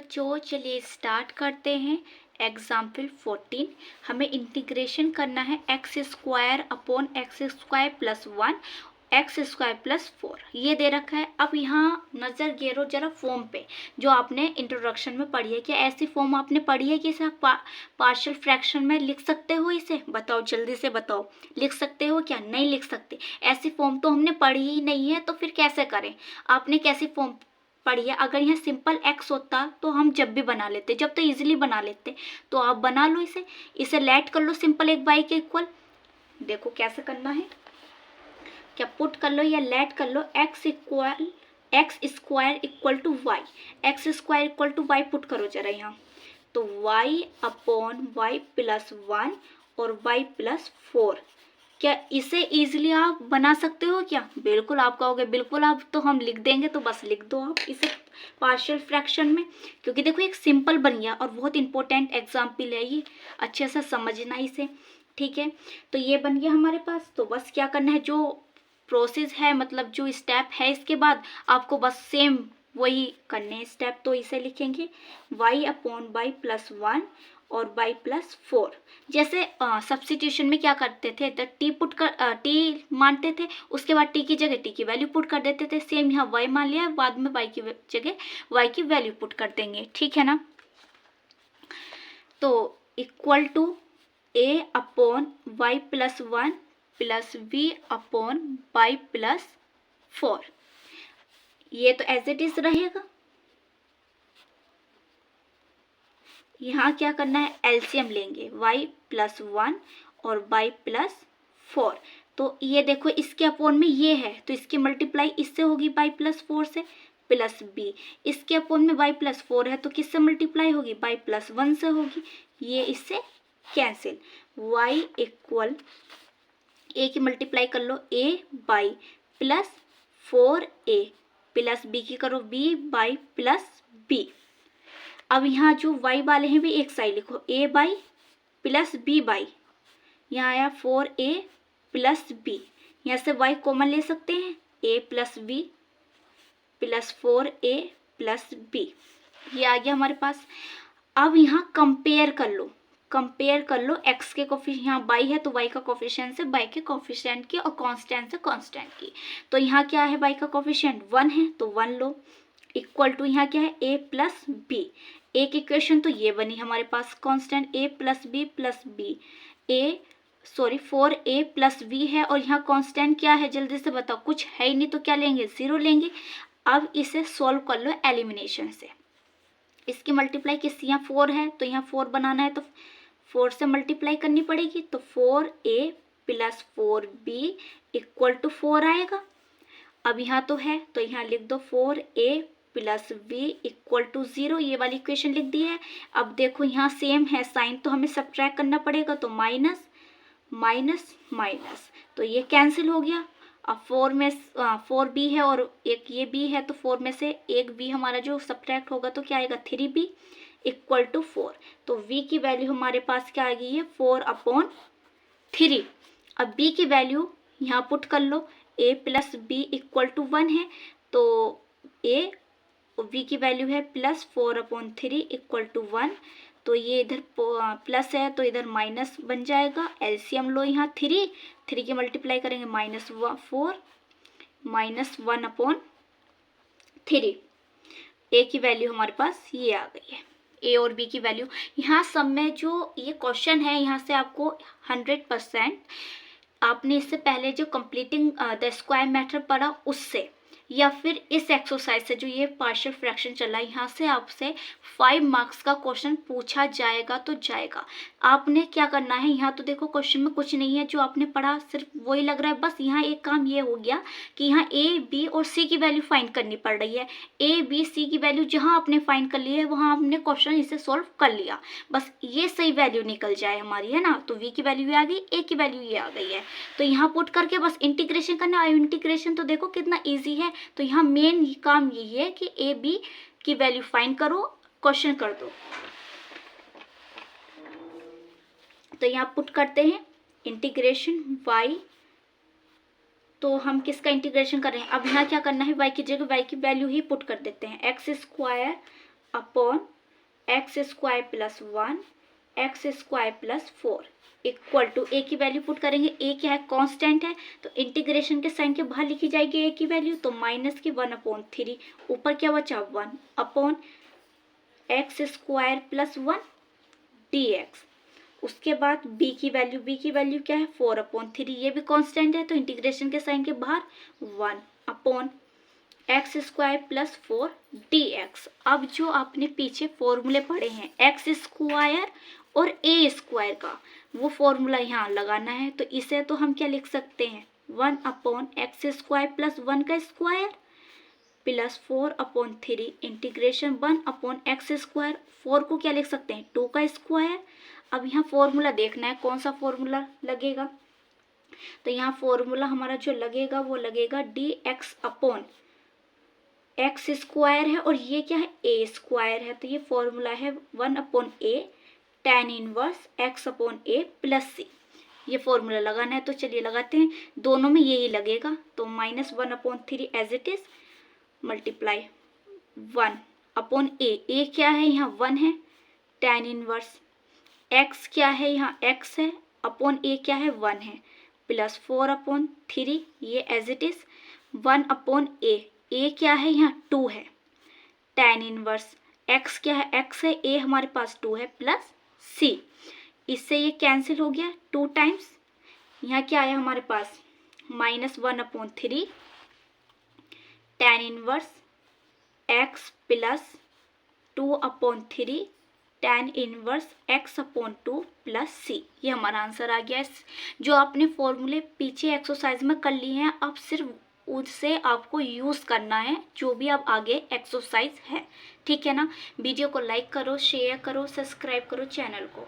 बच्चों चलिए स्टार्ट करते हैं। एग्जाम्पल 14 हमें इंटीग्रेशन करना है x square upon x square plus 1 x square plus 4 ये दे रखा है। अब यहाँ नज़र गेरो जरा फॉर्म पे जो आपने इंट्रोडक्शन में पढ़ी है। क्या ऐसी फॉर्म आपने पढ़ी है कि इसे पार्शियल फ्रैक्शन में लिख सकते हो? इसे बताओ, जल्दी से बताओ, लिख सकते हो क्या? नहीं लिख सकते। ऐसी फॉर्म तो हमने पढ़ी ही नहीं है, तो फिर कैसे करें? आपने कैसी फॉर्म पढ़ी है? अगर यहाँ सिंपल एक्स होता तो हम जब भी बना लेते, जब तो इजीली बना लेते। तो आप बना लो इसे लेट कर लो सिंपल एक वाई के इक्वल। देखो कैसे करना है, क्या पुट कर लो या लेट कर लो x square equal to y, x square equal to y put करो जरा यहाँ। तो y अपॉन वाई प्लस 1 और y प्लस 4। क्या इसे इजीली आप बना सकते हो क्या? बिल्कुल आप कहोगे बिल्कुल आप, तो हम लिख देंगे, तो बस लिख दो आप इसे पार्शियल फ्रैक्शन में। क्योंकि देखो एक सिंपल बन गया और बहुत इंपॉर्टेंट एग्जाम्पल है ये, अच्छे से समझना इसे, ठीक है। तो ये बन गया हमारे पास। तो बस क्या करना है, जो प्रोसेस है मतलब जो स्टेप है इसके बाद आपको बस सेम वही करने स्टेप। तो इसे लिखेंगे y अपॉन वाई प्लस 1 और y प्लस 4। जैसे सब्स्टिट्यूशन में क्या करते थे, तो टी मानते थे, उसके बाद टी की जगह टी की वैल्यू पुट कर देते थे। सेम यहाँ y मान लिया, बाद में y की जगह y की वैल्यू पुट कर देंगे, ठीक है ना। तो equal to a upon Y plus 1 plus v upon Y plus 4। ये तो एज इट इज रहेगा। यहाँ क्या करना है, एलसीएम लेंगे y प्लस 1 और y प्लस 4। तो ये देखो इसके अपोन में ये है, तो इसकी मल्टीप्लाई इससे होगी y प्लस 4 से, प्लस b। इसके अपोन में y प्लस 4 है, तो किससे मल्टीप्लाई होगी? y प्लस 1 से होगी। ये इससे कैंसिल। y इक्वल a की मल्टीप्लाई कर लो a by plus 4a plus b की करो b बाई प्लस b। अब यहाँ जो y वाले हैं भी एक साइड लिखो, a by plus b by, यहाँ आया 4a प्लस b। यहाँ से y कॉमन ले सकते हैं, a plus b plus 4a plus b, ये आ गया हमारे पास। अब यहाँ कंपेयर कर लो, x के कोफिशिएंट, यहाँ y है तो y का कोफिशिएंट से y के कोफिशिएंट की और कांस्टेंट से कांस्टेंट की। तो यहाँ क्या है, y का कोफिशिएंट 1 है तो 1 लो, इक्वल टू यहाँ क्या है a प्लस b। एक इक्वेशन तो ये बनी हमारे पास, constant a plus b plus b, 4a plus b है, और यहाँ कांस्टेंट क्या है जल्दी से बताओ? कुछ है ही नहीं, तो क्या लेंगे? 0 लेंगे। अब इसे सॉल्व कर लो एलिमिनेशन से। इसकी मल्टीप्लाई किस, यहाँ 4 है तो यहाँ 4 बनाना है, तो 4 से मल्टीप्लाई करनी पड़ेगी। तो 4a plus 4b equal to 4 आएगा। अब यहाँ तो है तो यहाँ लिख दो 4a plus b equal to 0, ये वाली इक्वेशन लिख दी है। अब देखो यहाँ सेम है साइन, तो हमें सब्ट्रैक्ट करना पड़ेगा, तो माइनस माइनस माइनस, तो ये कैंसिल हो गया। अब 4b है और एक ये b है, तो 4 में से एक b हमारा जो सब्ट्रैक्ट होगा तो क्या आएगा 3b इक्वल टू 4। तो v की वैल्यू हमारे पास क्या आ गई है 4 अपॉन 3। अब b की वैल्यू यहाँ पुट कर लो, a plus b equal to 1 है, तो a v की वैल्यू है प्लस 4 अपॉन 3 इक्वल टू 1। तो ये इधर प्लस है तो इधर माइनस बन जाएगा। एलसीएम लो, यहाँ 3 की मल्टीप्लाई करेंगे माइनस 4 माइनस 1 अपॉन 3। ए की वैल्यू हमारे पास ये आ गई है, ए और बी की वैल्यू। यहाँ सब में जो ये क्वेश्चन है, यहाँ से आपको 100% आपने इससे पहले जो कंप्लीटिंग द स्क्वायर मेथड पढ़ा उससे, या फिर इस एक्सरसाइज से जो ये पार्शियल फ्रैक्शन चला है, यहाँ से आपसे 5 मार्क्स का क्वेश्चन पूछा जाएगा तो जाएगा। आपने क्या करना है, यहाँ तो देखो क्वेश्चन में कुछ नहीं है, जो आपने पढ़ा सिर्फ वही लग रहा है। बस यहाँ एक काम ये हो गया कि यहाँ a b और c की वैल्यू फाइंड करनी पड़ रही है। a b c की वैल्यू जहाँ आपने फाइंड कर ली है वहाँ आपने क्वेश्चन इसे सॉल्व कर लिया, बस ये सही वैल्यू निकल जाए हमारी, है ना। तो v की वैल्यू ये आ गई, a की वैल्यू ये आ गई है, तो यहाँ पुट करके बस इंटीग्रेशन करना है। इंटीग्रेशन तो देखो कितना ईजी है। तो यहाँ मेन काम यही है कि a b की वैल्यू फाइंड करो, क्वेश्चन कर दो। तो यहाँ पुट करते हैं इंटीग्रेशन y, तो हम किसका इंटीग्रेशन कर रहे हैं? अब यहाँ क्या करना है, y की जगह y की वैल्यू ही पुट कर देते हैं, x square upon x square plus 1 x square plus 4 equal to a की वैल्यू पुट करेंगे। ए क्या है, कांस्टेंट है, तो इंटीग्रेशन के साइन के बाहर लिखी जाएगी ए की वैल्यू, तो माइनस की 1/3, ऊपर क्या बचा 1 upon x square plus 1 dx। उसके बाद b की वैल्यू क्या है 4/3, ये भी कांस्टेंट है, तो इंटीग्रेशन के साइन के बाहर 1 upon x square plus 4 dx। अब जो आपने पीछे फॉर्मूले पढ़े हैं एक्स स्क्वायर और ए स्क्वायर का, वो फॉर्मूला यहाँ लगाना है। तो इसे तो हम क्या लिख सकते हैं 1 अपॉन एक्स स्क्वायर प्लस 1 का square plus 4/3 integration 1 upon x square, 4 को क्या लिख सकते हैं 2 का स्क्वायर। अब यहाँ फॉर्मूला देखना है कौन सा फॉर्मूला लगेगा, तो यहाँ फॉर्मूला हमारा जो लगेगा वो लगेगा dx अपॉन एक्स स्क्वायर है और ये क्या है ए स्क्वायर है, तो ये फॉर्मूला है 1/a tan inverse x upon a plus c। ये फॉर्मूला लगाना है, तो चलिए लगाते हैं, दोनों में यही लगेगा, तो -1/3 as it is multiply 1/a, a क्या है यहाँ 1 है, tan इनवर्स x क्या है यहाँ x है, अपॉन a क्या है 1 है, प्लस 4/3 ये as it is 1/a, a क्या है यहाँ 2 है, tan इनवर्स x क्या है x है, a हमारे पास 2 है प्लस c, इससे ये कैंसिल हो गया 2 टाइम्स, यहाँ क्या आया हमारे पास -1/3 tan inverse x plus 2/3 tan inverse x upon 2 plus c। ये हमारा आंसर आ गया। जो आपने फॉर्मूले पीछे एक्सरसाइज में कर लिए हैं, अब सिर्फ उससे आपको यूज़ करना है जो भी अब आगे एक्सरसाइज है, ठीक है ना। वीडियो को लाइक करो, शेयर करो, सब्सक्राइब करो चैनल को।